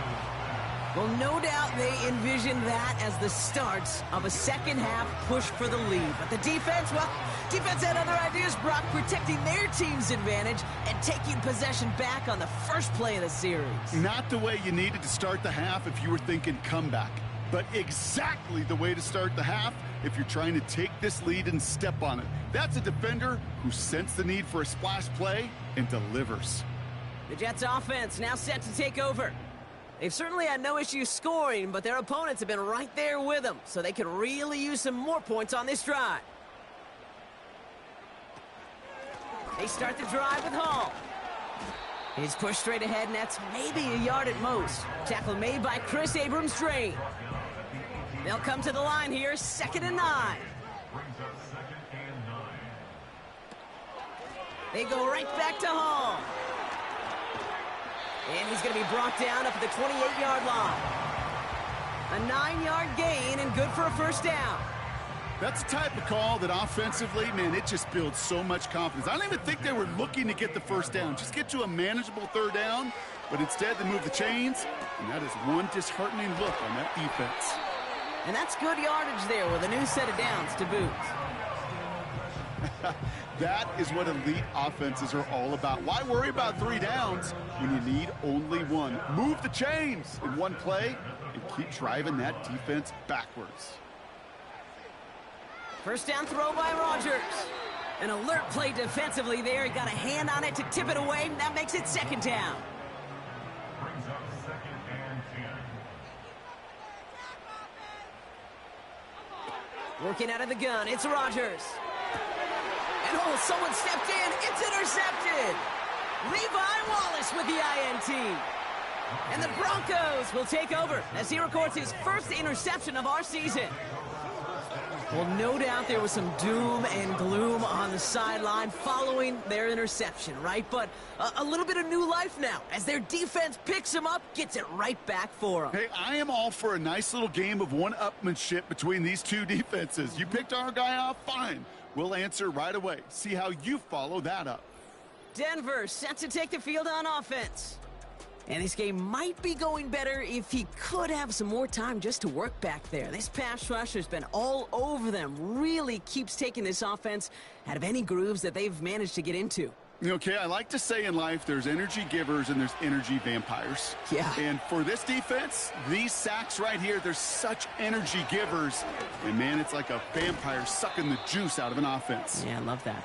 Well, no doubt they envision that as the start of a second-half push for the lead. But the defense, well, defense had other ideas, Brock, protecting their team's advantage and taking possession back on the first play of the series. Not the way you needed to start the half if you were thinking comeback, but exactly the way to start the half if you're trying to take this lead and step on it. That's a defender who sensed the need for a splash play and delivers. The Jets offense now set to take over. They've certainly had no issues scoring, but their opponents have been right there with them, so they could really use some more points on this drive. They start the drive with Hall. He's pushed straight ahead, and that's maybe a yard at most. Tackle made by Chris Abrams-Drain. They'll come to the line here, 2nd and 9. They go right back to Hall. And he's going to be brought down up at the 28-yard line. A 9-yard gain and good for a first down. That's the type of call that offensively, man, it just builds so much confidence. I don't even think they were looking to get the first down. Just get to a manageable third down, but instead they move the chains, and that is one disheartening look on that defense. And that's good yardage there with a new set of downs to boot. That is what elite offenses are all about. Why worry about 3 downs when you need only 1? Move the chains in one play and keep driving that defense backwards. First down throw by Rodgers. An alert play defensively there. He got a hand on it to tip it away, and that makes it second down. Brings up 2nd and 10. Working out of the gun, it's Rodgers. And oh, someone stepped in. It's intercepted. Levi Wallace with the INT. And the Broncos will take over as he records his first interception of our season. Well, no doubt there was some doom and gloom on the sideline following their interception, right? But a little bit of new life now as their defense picks him up, gets it right back for them. Hey, I am all for a nice little game of one-upmanship between these two defenses. You picked our guy off, fine. We'll answer right away. See how you follow that up. Denver set to take the field on offense. And this game might be going better if he could have some more time just to work back there. This pass rush has been all over them. Really keeps taking this offense out of any grooves that they've managed to get into. Okay, I like to say in life there's energy givers and there's energy vampires. Yeah. And for this defense, these sacks right here, they're such energy givers. And, man, it's like a vampire sucking the juice out of an offense. Yeah, I love that.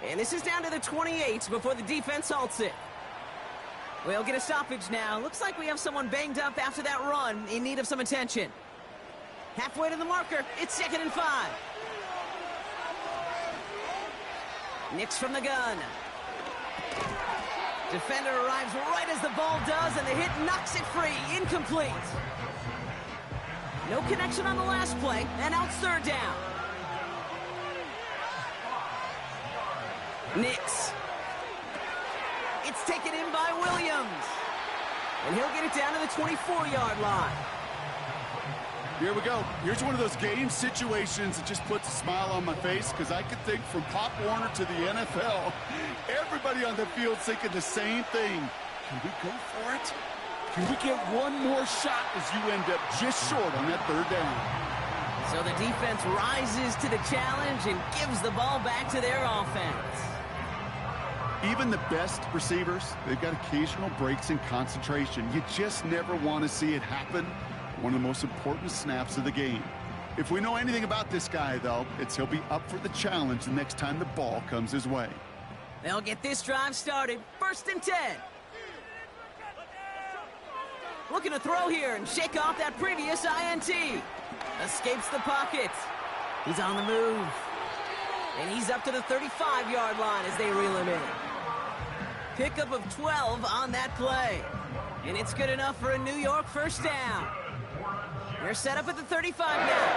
And this is down to the 28 before the defense halts it. We'll get a stoppage now. Looks like we have someone banged up after that run in need of some attention. Halfway to the marker. It's 2nd and 5. Nix from the gun. Defender arrives right as the ball does, and the hit knocks it free. Incomplete. No connection on the last play, and out 3rd down. Nix. It's taken in by Williams. And he'll get it down to the 24-yard line. Here we go. Here's one of those game situations that just puts a smile on my face because I could think from Pop Warner to the NFL, everybody on the field thinking the same thing. Can we go for it? Can we get one more shot as you end up just short on that 3rd down? So the defense rises to the challenge and gives the ball back to their offense. Even the best receivers, they've got occasional breaks in concentration. You just never want to see it happen. One of the most important snaps of the game. If we know anything about this guy, though, it's he'll be up for the challenge the next time the ball comes his way. They'll get this drive started. 1st and 10. Looking to throw here and shake off that previous INT. Escapes the pocket. He's on the move. And he's up to the 35-yard line as they reel him in. Pickup of 12 on that play. And it's good enough for a New York 1st down. They're set up at the 35 now.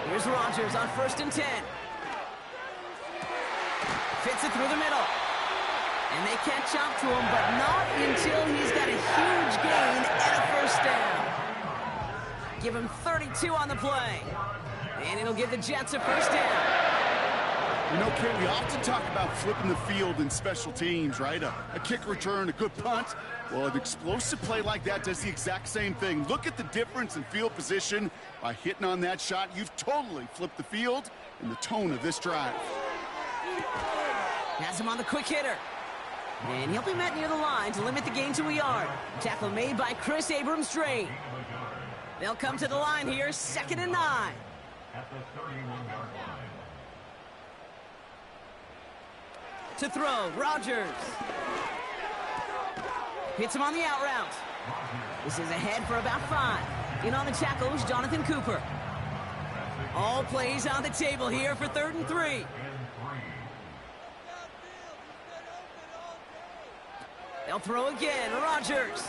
Here's Rodgers on 1st and 10. Fits it through the middle. And they catch up to him, but not until he's got a huge gain and a 1st down. Give him 32 on the play. And it'll give the Jets a 1st down. You know, Kate, we often talk about flipping the field in special teams, right? A kick return, a good punt. Well, an explosive play like that does the exact same thing. Look at the difference in field position. By hitting on that shot, you've totally flipped the field and the tone of this drive. Has him on the quick hitter. And he'll be met near the line to limit the gain to a yard. Tackle made by Chris Abrams-Drain. They'll come to the line here, 2nd and 9. At the 31-yard line. To throw, Rodgers. Hits him on the out route. This is ahead for about 5. In on the tackle is Jonathan Cooper. All plays on the table here for 3rd and 3. They'll throw again, Rodgers.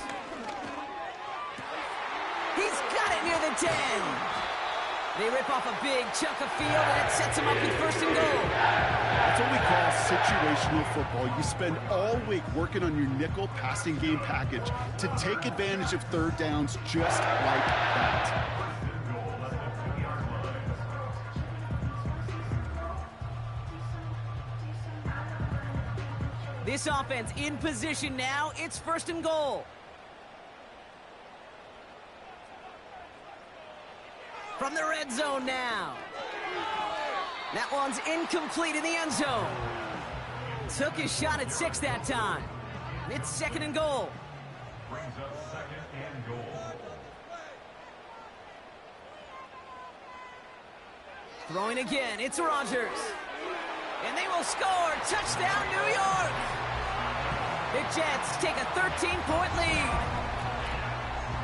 He's got it near the 10. They rip off a big chunk of field, and it sets him up with 1st and goal. That's what we call situational football. You spend all week working on your nickel passing game package to take advantage of 3rd downs just like that. This offense in position now. It's 1st and goal. From the red zone now. That one's incomplete in the end zone. Took his shot at 6 that time. It's 2nd and goal. Brings up 2nd and goal. Throwing again, it's Rodgers. And they will score. Touchdown, New York. The Jets take a 13-point lead.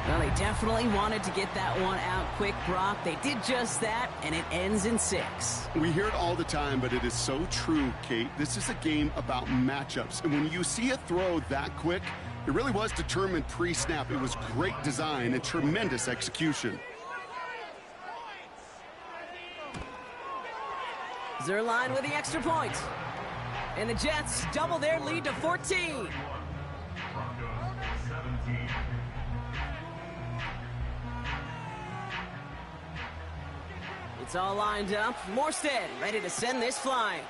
Well, they definitely wanted to get that one out quick, Brock. They did just that, and it ends in 6. We hear it all the time, but it is so true, Kate. This is a game about matchups. And when you see a throw that quick, it really was determined pre-snap. It was great design and tremendous execution. Zerline with the extra point. And the Jets double their lead to 14. Broncos 17. It's all lined up. Morstead ready to send this flying.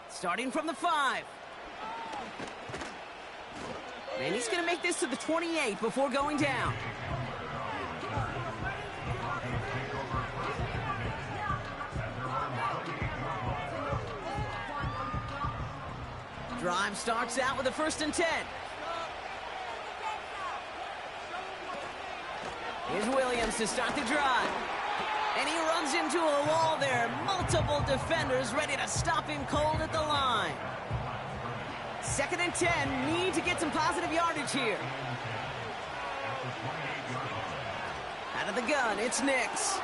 Starting from the 5. And he's going to make this to the 28 before going down. Drive starts out with a 1st and 10. Here's Williams to start the drive. And he runs into a wall there. Multiple defenders ready to stop him cold at the line. 2nd and 10. Need to get some positive yardage here. Out of the gun, it's Nix.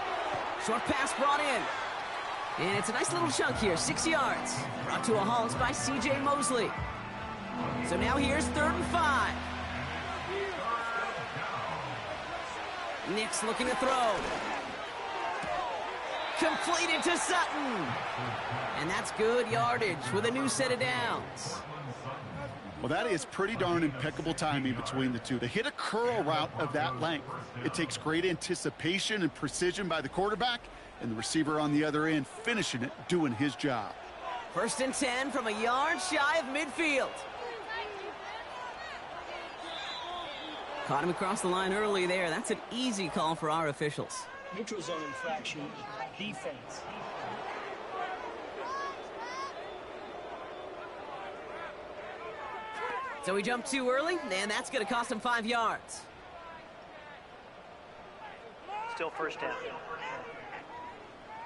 Short pass brought in. And it's a nice little chunk here, 6 yards. Brought to a halt by C.J. Mosley. So now here's 3rd and 5. Nix looking to throw. Completed to Sutton. And that's good yardage with a new set of downs. Well, that is pretty darn impeccable timing between the two. To hit a curl route of that length, it takes great anticipation and precision by the quarterback, and the receiver on the other end finishing it, doing his job. 1st and 10 from a yard shy of midfield. Caught him across the line early there. That's an easy call for our officials. Neutral zone infraction, defense. So he jumped too early, and that's going to cost him 5 yards. Still 1st down.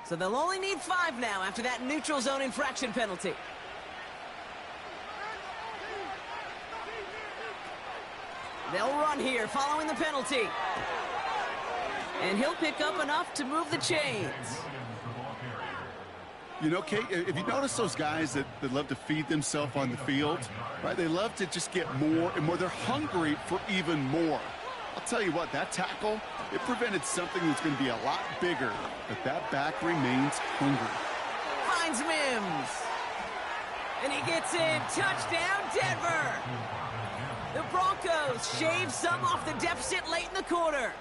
So they'll only need 5 now after that neutral zone infraction penalty. They'll run here following the penalty. And he'll pick up enough to move the chains. You know, Kate, if you notice those guys that love to feed themselves on the field, right? They love to just get more and more. They're hungry for even more. I'll tell you what, that tackle, it prevented something that's going to be a lot bigger, but that back remains hungry. Finds Mims. And he gets in. Touchdown, Denver. The Broncos shave some off the deficit late in the quarter.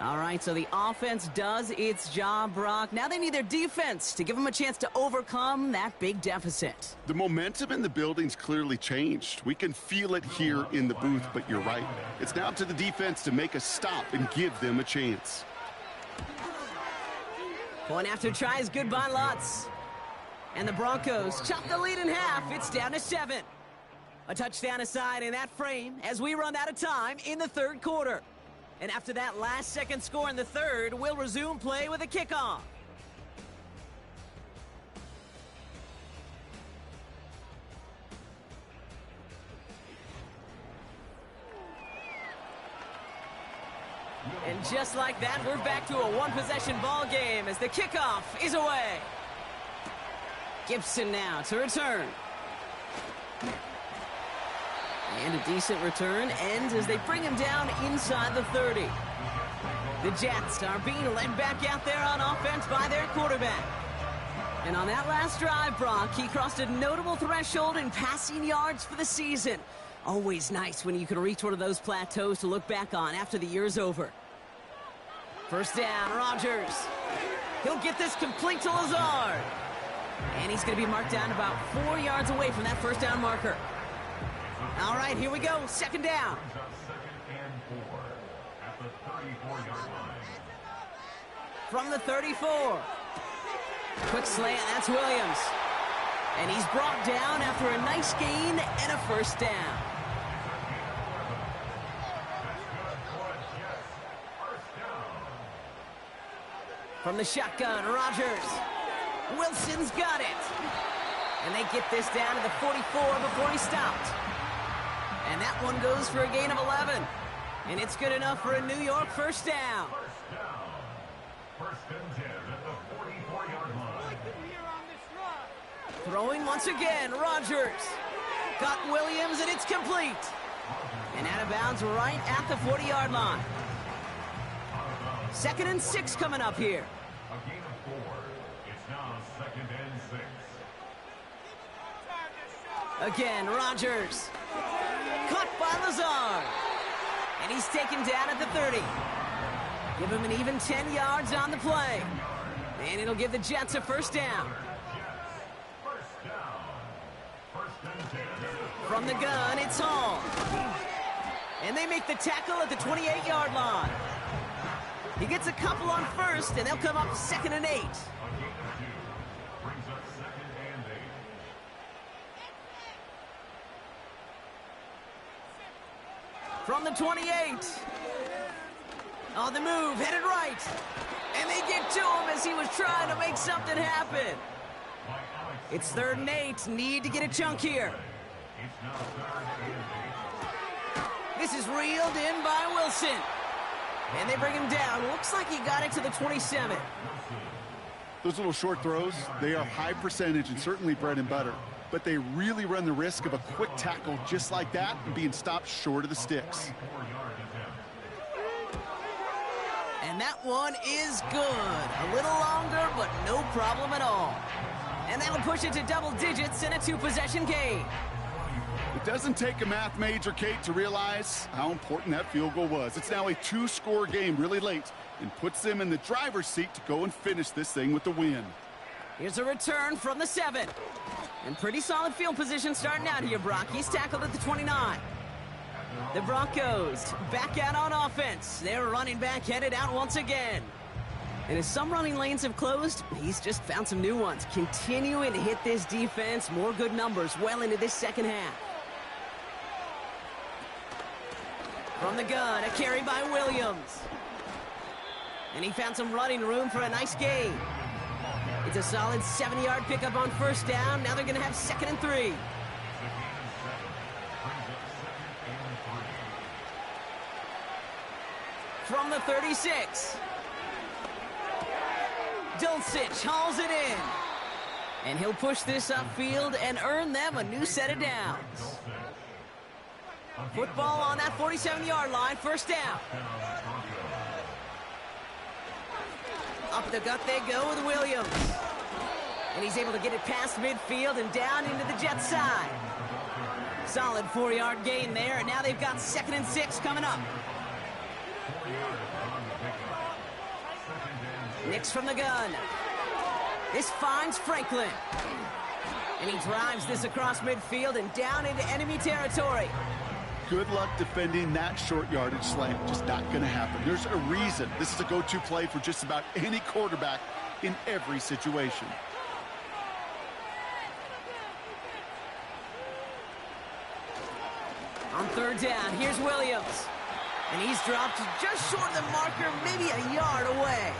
All right, so the offense does its job, Brock. Now they need their defense to give them a chance to overcome that big deficit. The momentum in the building's clearly changed. We can feel it here in the booth, but you're right. It's now up to the defense to make a stop and give them a chance. Point after try is good by Lutz. And the Broncos chop the lead in half. It's down to 7. A touchdown aside in that frame as we run out of time in the 3rd quarter. And after that last-second score in the 3rd, we'll resume play with a kickoff. And just like that, we're back to a one-possession ball game as the kickoff is away. Gibson now to return. And a decent return ends as they bring him down inside the 30. The Jets are being led back out there on offense by their quarterback. And on that last drive, Brock, he crossed a notable threshold in passing yards for the season. Always nice when you can reach one of those plateaus to look back on after the year's over. 1st down, Rodgers. He'll get this complete to Lazard. And he's going to be marked down about 4 yards away from that 1st down marker. All right, here we go. 2nd down. 2nd and 4 at the 34-yard line. From the 34. Quick slant, that's Williams. And he's brought down after a nice gain and a 1st down. From the shotgun, Rodgers. Wilson's got it. And they get this down to the 44 before he stopped. And that one goes for a gain of 11. And it's good enough for a New York 1st down. 1st down. 1st and 10 at the 44-yard line. Throwing once again, Rodgers. Got Williams, and it's complete. And out of bounds right at the 40-yard line. 2nd and 6 coming up here. A gain Again, Rodgers. Caught by Lazard. And he's taken down at the 30. Give him an even 10 yards on the play. And it'll give the Jets a first down. From the gun, it's Hall. And they make the tackle at the 28-yard line. He gets a couple on first, and they'll come up 2nd and 8. From the 28. On the move, headed right. And they get to him as he was trying to make something happen. It's 3rd and 8. Need to get a chunk here. This is reeled in by Wilson. And they bring him down. Looks like he got it to the 27. Those little short throws, they are high percentage and certainly bread and butter. But they really run the risk of a quick tackle just like that and being stopped short of the sticks. And that one is good. A little longer, but no problem at all. And that'll push it to double digits in a 2-possession game. It doesn't take a math major, Kate, to realize how important that field goal was. It's now a 2-score game really late and puts them in the driver's seat to go and finish this thing with the win. Here's a return from the 7. And pretty solid field position starting out here, Brock. He's tackled at the 29. The Broncos back out on offense. Their running back headed out once again. And as some running lanes have closed, he's just found some new ones. Continuing to hit this defense. More good numbers well into this second half. From the gun, a carry by Williams. And he found some running room for a nice gain. It's a solid 70-yard pickup on first down. Now they're going to have 2nd and 3. From the 36. Dulcich hauls it in. And he'll push this upfield and earn them a new set of downs. Football on that 47-yard line, first down. Up the gut they go with Williams. And he's able to get it past midfield and down into the Jets side. Solid 4-yard gain there, and now they've got 2nd and 6 coming up. Nix from the gun. This finds Franklin. And he drives this across midfield and down into enemy territory. Good luck defending that short yardage slant. Just not going to happen. There's a reason this is a go-to play for just about any quarterback in every situation. On 3rd down, here's Williams. And he's dropped just short of the marker, maybe a yard away.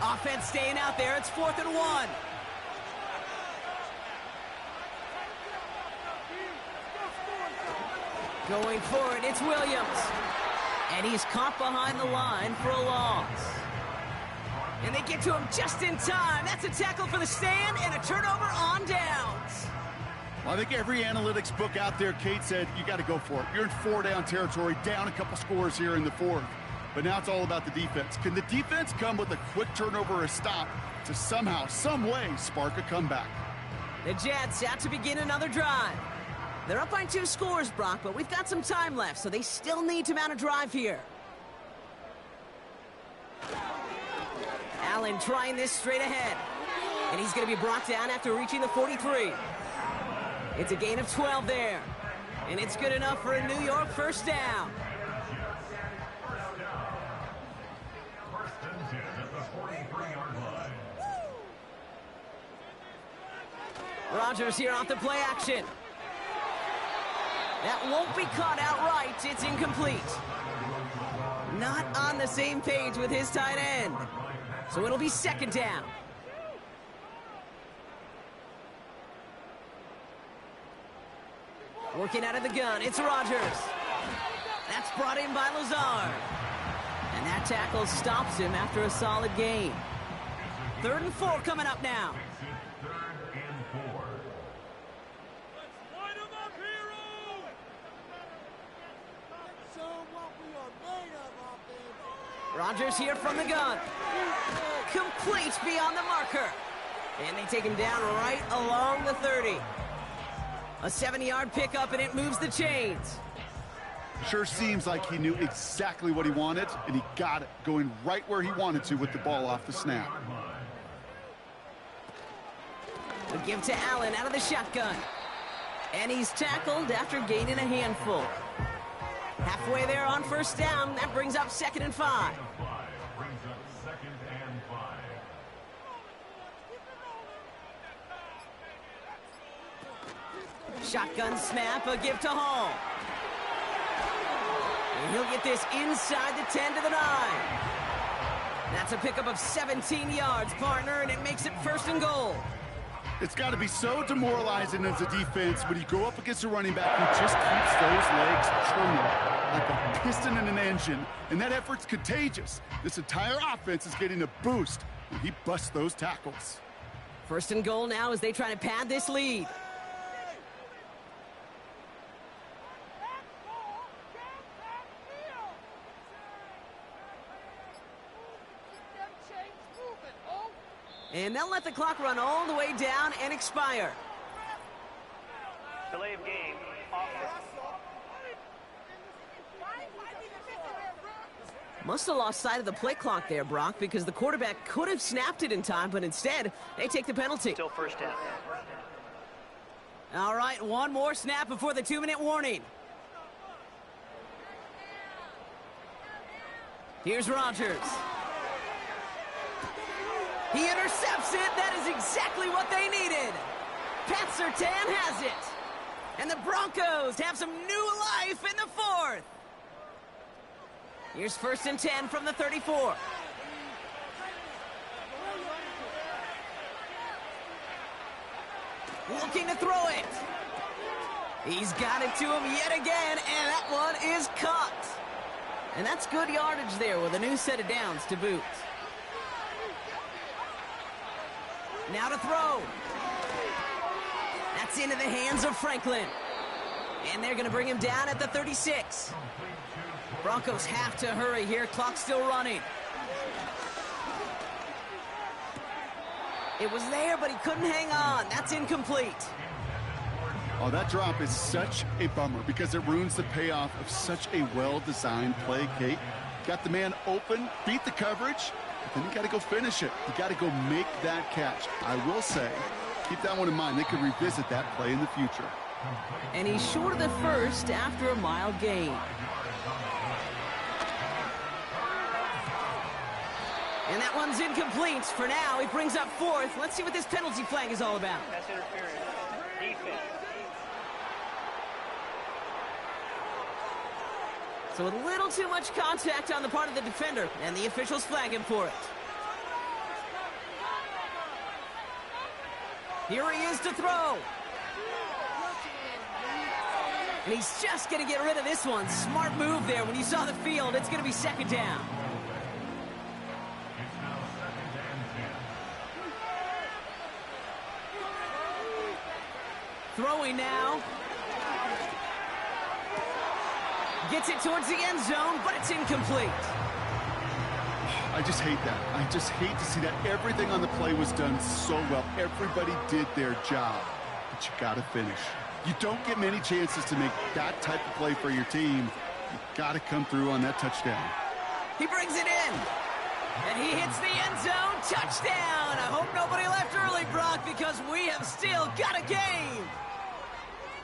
Offense staying out there. It's 4th and 1. Going for it, it's Williams. And he's caught behind the line for a loss. And they get to him just in time. That's a tackle for the stand and a turnover on downs. Well, I think every analytics book out there, Kate, said you got to go for it. You're in 4-down territory, down a couple scores here in the 4th. But now it's all about the defense. Can the defense come with a quick turnover or a stop to somehow, some way, spark a comeback? The Jets out to begin another drive. They're up by 2 scores, Brock, but we've got some time left, so they still need to mount a drive here. Allen trying this straight ahead. And he's going to be brought down after reaching the 43. It's a gain of 12 there. And it's good enough for a New York first down. Rodgers here off the play action. That won't be caught outright. It's incomplete. Not on the same page with his tight end. So it'll be 2nd down. Working out of the gun, it's Rodgers. That's brought in by Lazard. And that tackle stops him after a solid gain. 3rd and 4 coming up now. Rodgers here from the gun. Complete beyond the marker. And they take him down right along the 30. A 70-yard pickup, and it moves the chains. Sure seems like he knew exactly what he wanted, and he got it, going right where he wanted to with the ball off the snap. The give to Allen out of the shotgun. And he's tackled after gaining a handful. Halfway there on first down. That brings up 2nd and 5. Brings up 2nd and 5. Shotgun snap, a give to Hall. And he'll get this inside the 10 to the 9. That's a pickup of 17 yards, partner, and it makes it 1st and goal. It's got to be so demoralizing as a defense when you go up against a running back who just keeps those legs churning like a piston in an engine, and that effort's contagious. This entire offense is getting a boost when he busts those tackles. 1st and goal now as they try to pad this lead. And they'll let the clock run all the way down and expire. Delay of game. Offense. Must have lost sight of the play clock there, Brock, because the quarterback could have snapped it in time, but instead, they take the penalty. Still 1st down. All right, one more snap before the 2-minute warning. Here's Rodgers. He intercepts it. That is exactly what they needed. Pat Surtain has it. And the Broncos have some new life in the 4th. Here's 1st and 10 from the 34. Looking to throw it. He's got it to him yet again, and that one is caught. And that's good yardage there with a new set of downs to boot. Now to throw. That's into the hands of Franklin. And they're going to bring him down at the 36. Broncos have to hurry here. Clock's still running. It was there, but he couldn't hang on. That's incomplete. Oh, that drop is such a bummer because it ruins the payoff of such a well-designed play, Kate. Got the man open, beat the coverage, but then you got to go finish it. You got to go make that catch. I will say, keep that one in mind. They could revisit that play in the future. And he's short of the first after a mile gain. And that one's incomplete. For now, he brings up 4th. Let's see what this penalty flag is all about. That's interference. Defense. So a little too much contact on the part of the defender, and the officials flag him for it. Here he is to throw. And he's just going to get rid of this one. Smart move there. When you saw the field, it's going to be 2nd down. Throwing now. Gets it towards the end zone, but it's incomplete. I just hate that. I just hate to see that. Everything on the play was done so well. Everybody did their job, but you got to finish. You don't get many chances to make that type of play for your team. You got to come through on that touchdown. He brings it in, and he hits the end zone. Touchdown! I hope nobody left early, Brock, because we have still got a game.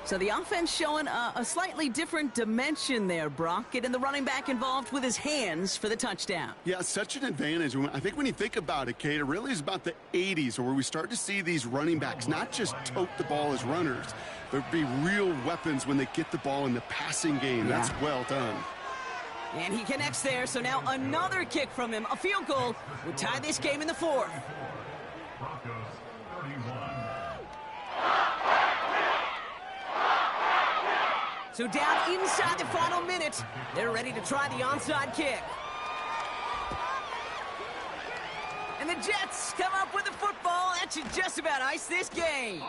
So the offense showing a slightly different dimension there, Brock, getting the running back involved with his hands for the touchdown. Yeah, such an advantage. I think when you think about it, Kate, it really is about the 80s where we start to see these running backs not just tote the ball as runners, but be real weapons when they get the ball in the passing game. Yeah. That's well done. And he connects there, so now another kick from him. A field goal would tie this game in the 4th. Broncos 31. So down inside the final minute, they're ready to try the onside kick. And the Jets come up with the football. That should just about ice this game.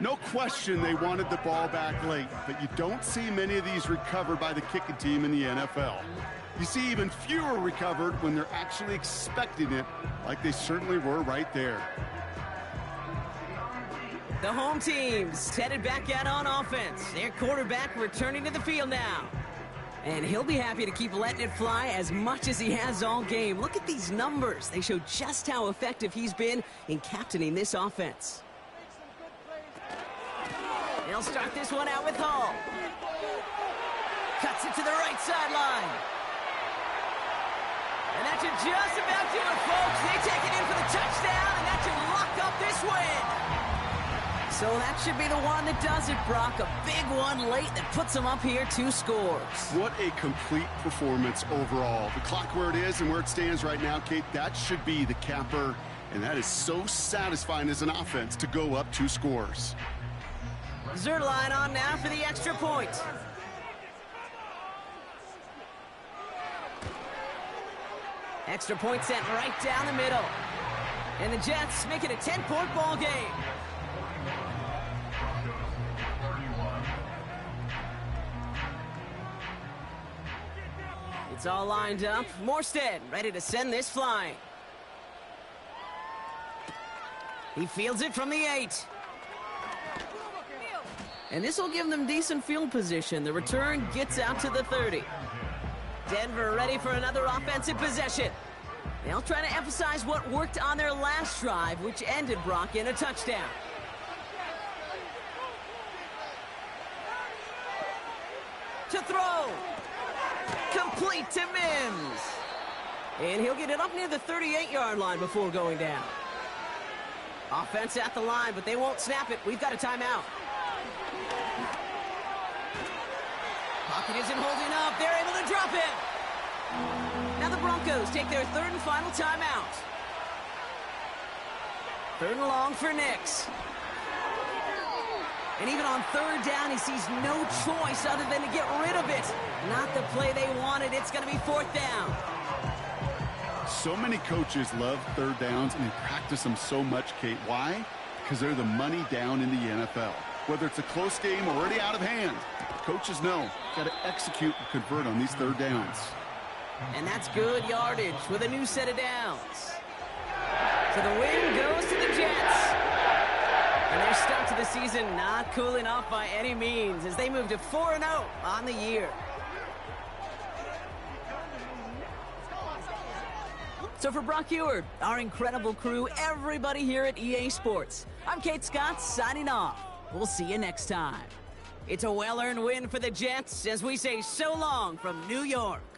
No question they wanted the ball back late, but you don't see many of these recovered by the kicking team in the NFL. You see even fewer recovered when they're actually expecting it, like they certainly were right there. The home team's headed back out on offense. Their quarterback returning to the field now. And he'll be happy to keep letting it fly as much as he has all game. Look at these numbers. They show just how effective he's been in captaining this offense. They'll start this one out with Hall. Cuts it to the right sideline. And that should just about do it, folks. They take it in for the touchdown, and that should lock up this win. So that should be the one that does it, Brock. A big one late that puts them up here 2 scores. What a complete performance overall. The clock where it is and where it stands right now, Kate, that should be the capper. And that is so satisfying as an offense to go up 2 scores. Zerline on now for the extra point. Extra point sent right down the middle. And the Jets make it a 10-point ball game. It's all lined up. Morstead ready to send this flying. He fields it from the 8. And this will give them decent field position. The return gets out to the 30. Denver ready for another offensive possession. They'll try to emphasize what worked on their last drive, which ended, Brock, in a touchdown. To throw. Complete to Mims. And he'll get it up near the 38-yard line before going down. Offense at the line, but they won't snap it. We've got a timeout. Pocket isn't holding up. They're able to drop it. Now the Broncos take their 3rd and final timeout. 3rd and long for Nix. And even on 3rd down, he sees no choice other than to get rid of it. Not the play they wanted. It's going to be 4th down. So many coaches love 3rd downs, and they practice them so much, Kate. Why? Because they're the money down in the NFL. Whether it's a close game or already out of hand, coaches know got to execute and convert on these 3rd downs. And that's good yardage with a new set of downs. So the win goes to the Jets. And their start to the season not cooling off by any means as they move to 4-0 on the year. So for Brock Eward, our incredible crew, everybody here at EA Sports, I'm Kate Scott signing off. We'll see you next time. It's a well-earned win for the Jets as we say so long from New York.